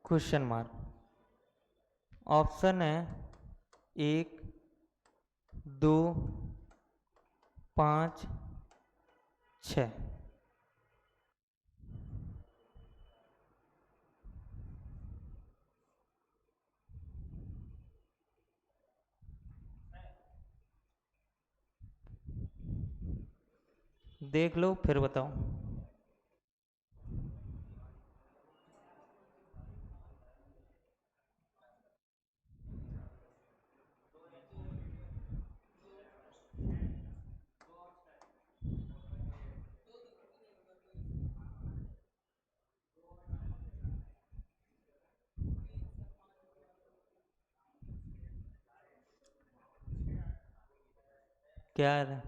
क्वेश्चन मार्क। ऑप्शन है 1 2 5 6। देख लो फिर बताओ। क्या है?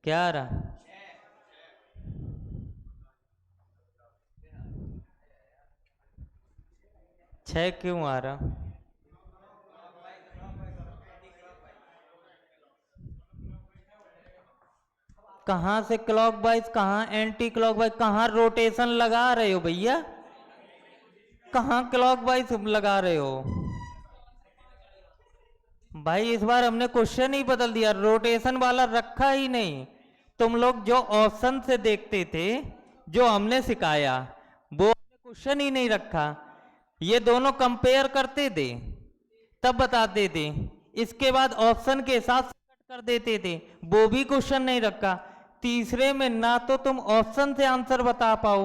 क्या आ रहा? 6 क्यों आ रहा? कहाँ से क्लॉकवाइज, कहाँ एंटी क्लॉकवाइज, कहाँ रोटेशन लगा रहे हो भैया? कहाँ क्लॉकवाइज लगा रहे हो भाई? इस बार हमने क्वेश्चन ही बदल दिया, रोटेशन वाला रखा ही नहीं। तुम लोग जो ऑप्शन से देखते थे, जो हमने सिखाया, वो हमने क्वेश्चन ही नहीं रखा। ये दोनों कंपेयर करते थे तब बताते थे, इसके बाद ऑप्शन के साथ कट कर देते थे, वो भी क्वेश्चन नहीं रखा। तीसरे में ना तो तुम ऑप्शन से आंसर बता पाओ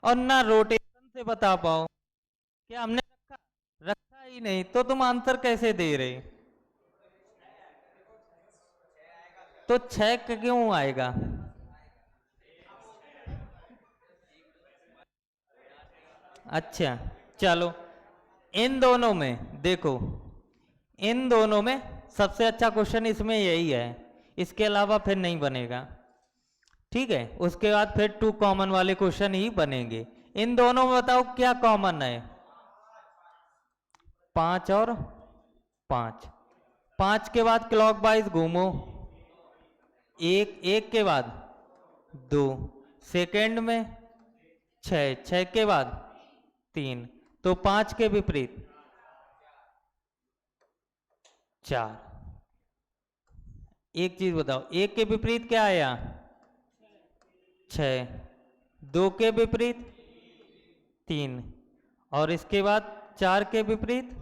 और ना रोटेशन से बता पाओ। क्या हमने रखा? रखा ही नहीं, तो तुम आंसर कैसे दे रहे? तो 6 क्यों आएगा? अच्छा चलो, इन दोनों में देखो, इन दोनों में सबसे अच्छा क्वेश्चन इसमें यही है, इसके अलावा फिर नहीं बनेगा। ठीक है, उसके बाद फिर 2 कॉमन वाले क्वेश्चन ही बनेंगे। इन दोनों में बताओ क्या कॉमन है? 5 और 5। 5 के बाद क्लॉकवाइज घूमो, एक, एक के बाद 2, सेकेंड में 6, 6 के बाद 3, तो 5 के विपरीत 4। एक चीज बताओ, एक के विपरीत क्या आया? 6। 2 के विपरीत 3, और इसके बाद 4 के विपरीत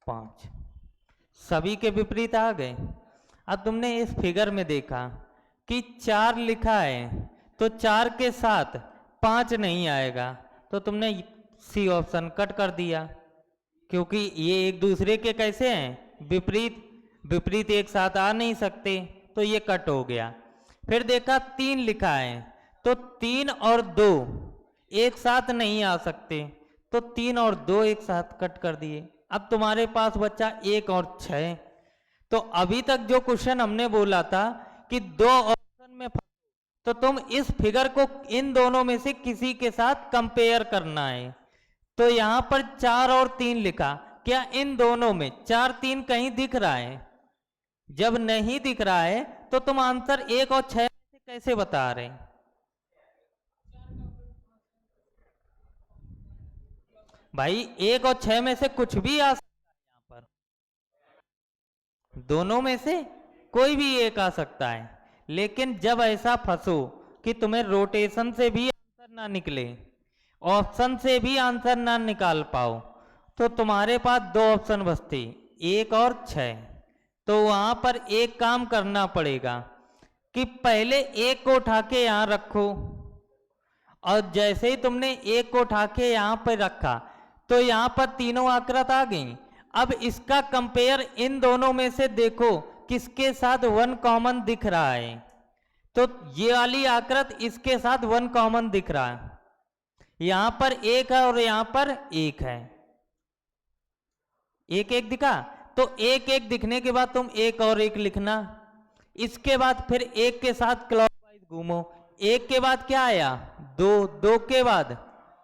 5। सभी के विपरीत आ गए। अब तुमने इस फिगर में देखा कि 4 लिखा है, तो 4 के साथ 5 नहीं आएगा, तो तुमने सी ऑप्शन कट कर दिया, क्योंकि ये एक दूसरे के कैसे हैं? विपरीत। विपरीत एक साथ आ नहीं सकते, तो ये कट हो गया। फिर देखा 3 लिखा है, तो 3 और 2 एक साथ नहीं आ सकते, तो 3 और 2 एक साथ कट कर दिए। अब तुम्हारे पास बचा 1 और 6। तो अभी तक जो क्वेश्चन हमने बोला था कि 2 ऑप्शन में, तो तुम इस फिगर को इन दोनों में से किसी के साथ कंपेयर करना है। तो यहां पर 4 और 3 लिखा, क्या इन दोनों में 4 3 कहीं दिख रहा है? जब नहीं दिख रहा है, तो तुम आंसर 1 और 6 में से कैसे बता रहे? भाई 1 और 6 में से कुछ भी आ सकता है, यहां पर दोनों में से कोई भी एक आ सकता है। लेकिन जब ऐसा फंसो कि तुम्हें रोटेशन से भी आंसर ना निकले, ऑप्शन से भी आंसर ना निकाल पाओ, तो तुम्हारे पास 2 ऑप्शन बचते, 1 और 6। तो वहां पर एक काम करना पड़ेगा कि पहले 1 को उठा के यहां रखो, और जैसे ही तुमने 1 को उठा के यहां पर रखा, तो यहां पर तीनों आकृत आ गई। अब इसका कंपेयर इन दोनों में से देखो किसके साथ 1 कॉमन दिख रहा है। तो ये वाली आकृत इसके साथ 1 कॉमन दिख रहा है, यहां पर 1 है और यहां पर 1 है, 1 1 दिखा। तो 1 1 दिखने के बाद तुम 1 और 1 लिखना। इसके बाद फिर 1 के साथ क्लॉकवाइज घूमो, 1 के बाद क्या आया? 2, 2 के बाद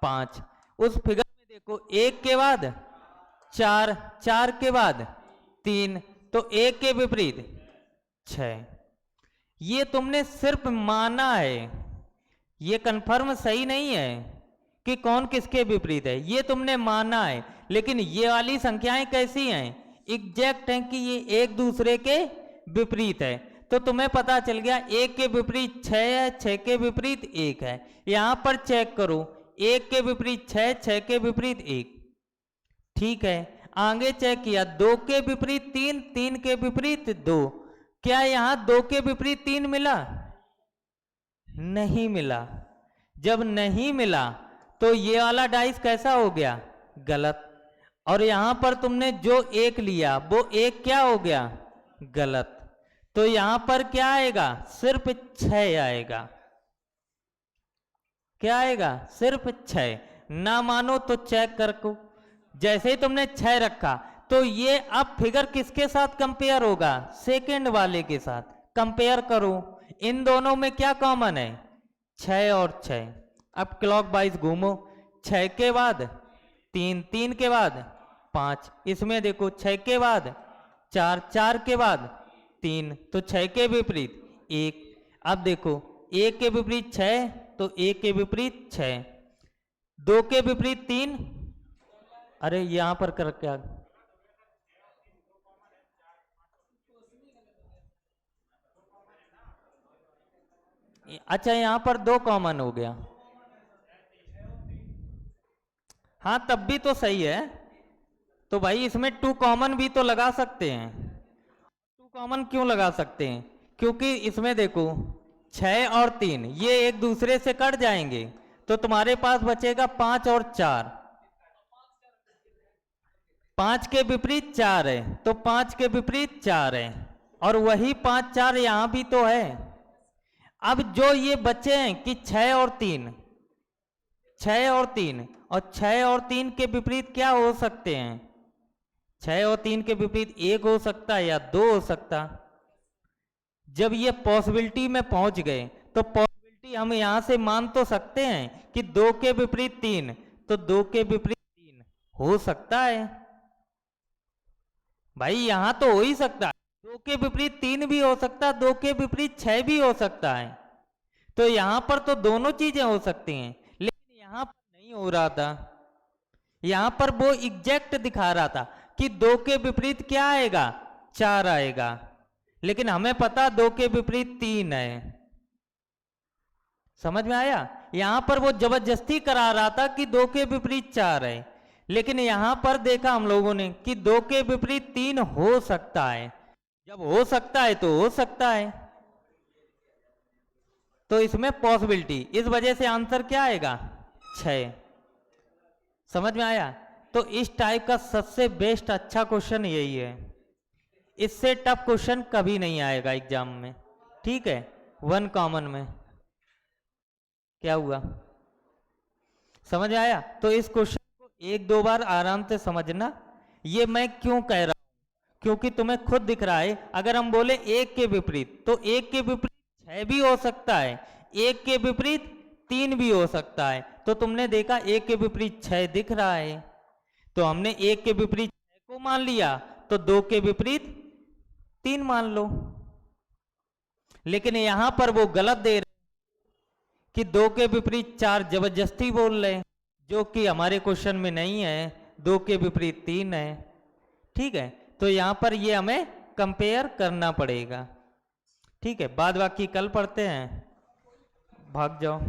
5। उस फिगर में देखो, 1 के बाद 4, 4 के बाद 3, तो 1 के विपरीत 6। ये तुमने सिर्फ माना है, ये कंफर्म सही नहीं है कि कौन किसके विपरीत है, ये तुमने माना है। लेकिन ये वाली संख्याएं कैसी हैं? एग्जैक्ट हैं कि ये एक दूसरे के विपरीत है। तो तुम्हें पता चल गया 1 के विपरीत 6 है, 6 के विपरीत 1 है। यहां पर चेक करो, 1 के विपरीत 6, 6 के विपरीत 1। ठीक है, आगे चेक किया, 2 के विपरीत 3, 3 के विपरीत 2। क्या यहां 2 के विपरीत 3 मिला? नहीं मिला। जब नहीं मिला, तो ये वाला डाइस कैसा हो गया? गलत। और यहां पर तुमने जो 1 लिया, वो 1 क्या हो गया? गलत। तो यहां पर क्या आएगा, सिर्फ 6 आएगा। क्या आएगा, सिर्फ 6। ना मानो तो चेक कर को, जैसे ही तुमने 6 रखा तो ये अब फिगर किसके साथ कंपेयर होगा, सेकंड वाले के साथ। कंपेयर करो, इन दोनों में क्या कॉमन है, 6 और 6। अब क्लॉक वाइज घूमो, 6 के बाद 3, 3 के बाद 5, इसमें देखो 6 के बाद 4, 4 के बाद 3, तो 6 के विपरीत 1। अब देखो 1 के विपरीत 6, तो 1 के विपरीत 6, 2 के विपरीत 3। अरे यहां पर कर क्या, अच्छा यहां पर 2 कॉमन हो गया। हाँ तब भी तो सही है, तो भाई इसमें 2 कॉमन भी तो लगा सकते हैं। 2 कॉमन क्यों लगा सकते हैं, क्योंकि इसमें देखो 6 और 3 ये एक दूसरे से कट जाएंगे, तो तुम्हारे पास बचेगा 5 और 4। 5 के विपरीत 4 है, तो 5 के विपरीत 4 है, और वही 5 4 यहां भी तो है। अब जो ये बचे हैं कि 6 और 3, 6 और 3, और 6 और 3 के विपरीत क्या हो सकते हैं, 6 और 3 के विपरीत 1 हो सकता है या 2 हो सकता। जब ये पॉसिबिलिटी में पहुंच गए तो पॉसिबिलिटी हम यहां से मान तो सकते हैं कि 2 के विपरीत 3, तो 2 के विपरीत 3 हो सकता है। भाई यहां तो हो ही सकता है, 2 के विपरीत 3 भी हो सकता है, 2 के विपरीत 6 भी हो सकता है। तो यहां पर तो दोनों चीजें हो सकती हैं, लेकिन यहां पर नहीं हो रहा था। यहां पर वो एग्जैक्ट दिखा रहा था कि 2 के विपरीत क्या आएगा, 4 आएगा, लेकिन हमें पता 2 के विपरीत 3 है। समझ में आया, यहां पर वो जबरदस्ती करा रहा था कि 2 के विपरीत 4 है, लेकिन यहां पर देखा हम लोगों ने कि 2 के विपरीत 3 हो सकता है। जब हो सकता है तो हो सकता है, तो इसमें पॉसिबिलिटी, इस वजह से आंसर क्या आएगा, 6। समझ में आया। तो इस टाइप का सबसे बेस्ट अच्छा क्वेश्चन यही है, इससे टफ क्वेश्चन कभी नहीं आएगा एग्जाम में, ठीक है। 1 कॉमन में क्या हुआ, समझ में आया। तो इस क्वेश्चन को 1-2 बार आराम से समझना। ये मैं क्यों कह रहा हूं, क्योंकि तुम्हें खुद दिख रहा है, अगर हम बोले 1 के विपरीत, तो 1 के विपरीत 6 भी हो सकता है, 1 के विपरीत 3 भी हो सकता है। तो तुमने देखा 1 के विपरीत 6 दिख रहा है, तो हमने 1 के विपरीत 6 को मान लिया, तो 2 के विपरीत 3 मान लो। लेकिन यहां पर वो गलत दे रहे कि 2 के विपरीत 4 जबरदस्ती बोल रहे, जो कि हमारे क्वेश्चन में नहीं है, 2 के विपरीत 3 है, ठीक है। तो यहां पर ये हमें कंपेयर करना पड़ेगा, ठीक है। बाद बाकी कल पढ़ते हैं, भाग जाओ।